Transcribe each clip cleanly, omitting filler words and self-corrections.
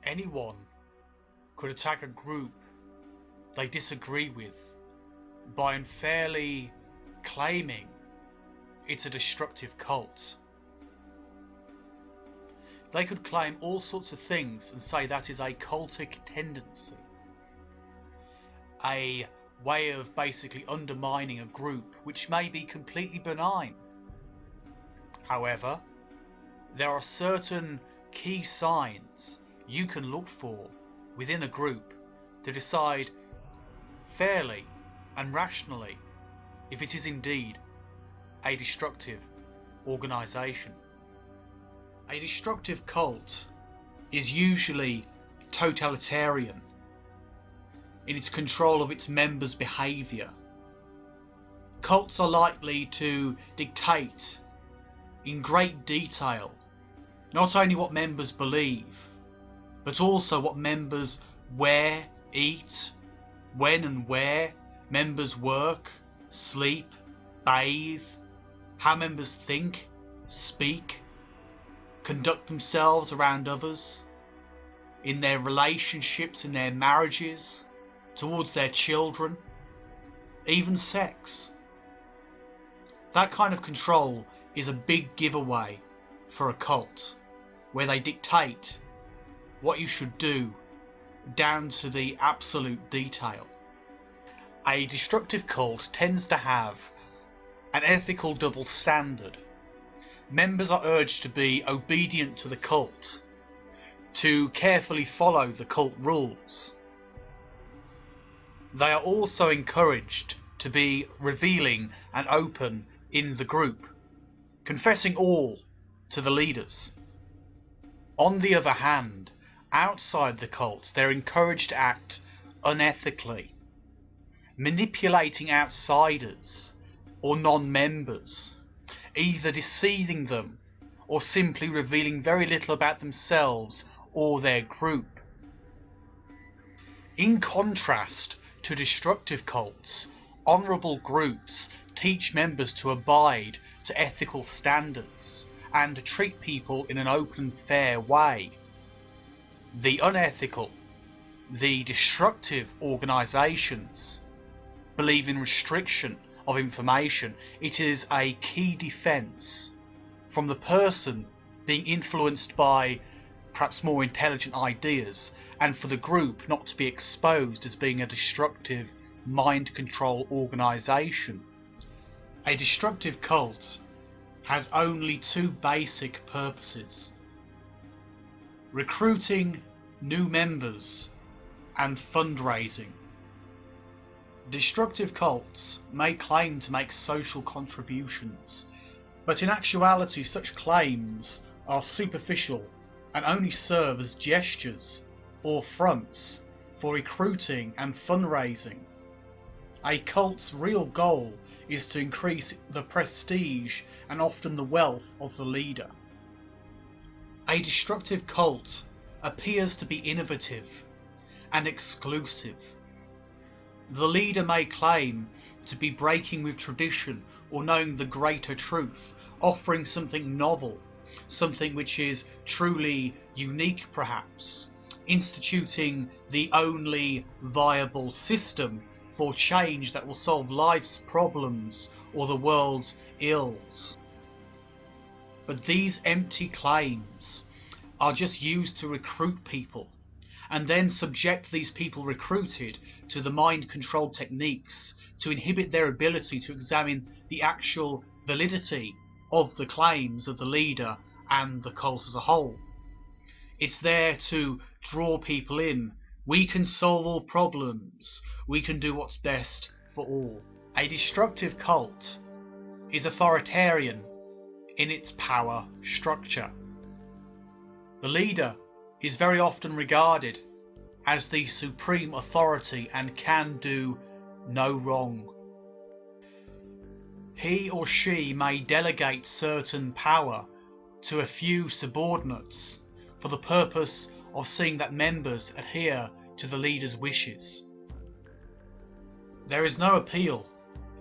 Anyone could attack a group they disagree with by unfairly claiming it's a destructive cult. They could claim all sorts of things and say that is a cultic tendency, a way of basically undermining a group which may be completely benign. However, there are certain key signs you can look for within a group to decide fairly and rationally if it is indeed a destructive organisation. A destructive cult is usually totalitarian in its control of its members' behaviour. Cults are likely to dictate in great detail not only what members believe, but also what members wear, eat, when and where members work, sleep, bathe, how members think, speak, conduct themselves around others, in their relationships, in their marriages, towards their children, even sex. That kind of control is a big giveaway for a cult, where they dictate what you should do down to the absolute detail. A destructive cult tends to have an ethical double standard. Members are urged to be obedient to the cult, to carefully follow the cult rules. They are also encouraged to be revealing and open in the group, confessing all to the leaders. On the other hand, outside the cult, they're encouraged to act unethically, manipulating outsiders or non-members, either deceiving them or simply revealing very little about themselves or their group. In contrast to destructive cults, honourable groups teach members to abide to ethical standards and to treat people in an open and fair way. The unethical, the destructive organisations believe in restriction of information. It is a key defence from the person being influenced by perhaps more intelligent ideas, and for the group not to be exposed as being a destructive mind control organisation. A destructive cult has only two basic purposes: recruiting new members and fundraising. Destructive cults may claim to make social contributions, but in actuality such claims are superficial and only serve as gestures or fronts for recruiting and fundraising. A cult's real goal is to increase the prestige and often the wealth of the leader. A destructive cult appears to be innovative and exclusive. The leader may claim to be breaking with tradition or knowing the greater truth, offering something novel, something which is truly unique perhaps, instituting the only viable system for change that will solve life's problems or the world's ills. But these empty claims are just used to recruit people, and then subject these people recruited to the mind control techniques to inhibit their ability to examine the actual validity of the claims of the leader and the cult as a whole. It's there to draw people in. We can solve all problems. We can do what's best for all. A destructive cult is authoritarian in its power structure. The leader is very often regarded as the supreme authority and can do no wrong. He or she may delegate certain power to a few subordinates for the purpose of seeing that members adhere to the leader's wishes. There is no appeal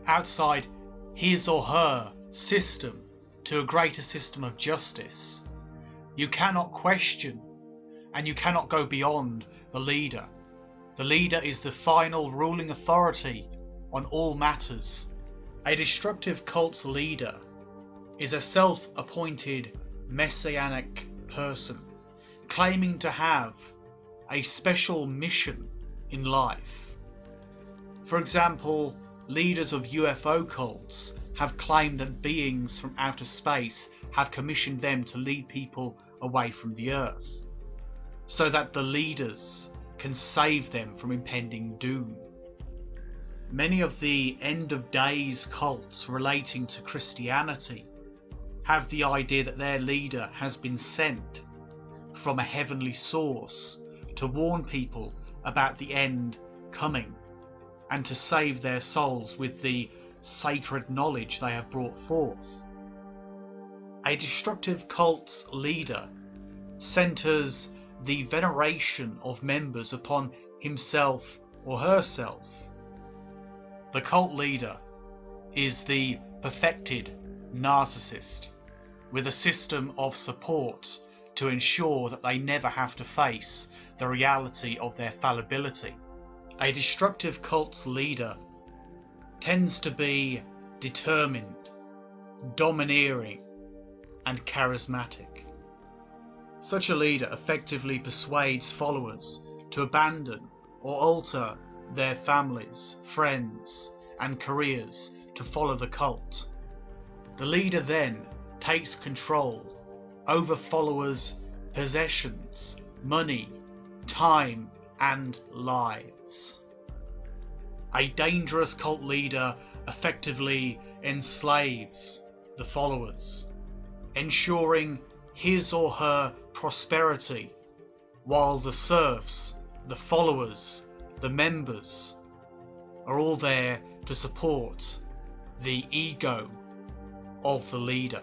outside his or her system to a greater system of justice. You cannot question and you cannot go beyond the leader. The leader is the final ruling authority on all matters. A destructive cult's leader is a self-appointed messianic person claiming to have a special mission in life. For example, leaders of UFO cults have claimed that beings from outer space have commissioned them to lead people away from the Earth, so that the leaders can save them from impending doom. Many of the end of days cults relating to Christianity have the idea that their leader has been sent from a heavenly source to warn people about the end coming and to save their souls with the sacred knowledge they have brought forth. A destructive cult's leader centers the veneration of members upon himself or herself. The cult leader is the perfected narcissist with a system of support to ensure that they never have to face the reality of their fallibility. A destructive cult's leader tends to be determined, domineering, and charismatic. Such a leader effectively persuades followers to abandon or alter their families, friends, and careers to follow the cult. The leader then takes control over followers' possessions, money, time, and lives. A dangerous cult leader effectively enslaves the followers, ensuring his or her prosperity, while the serfs, the followers, the members are all there to support the ego of the leader.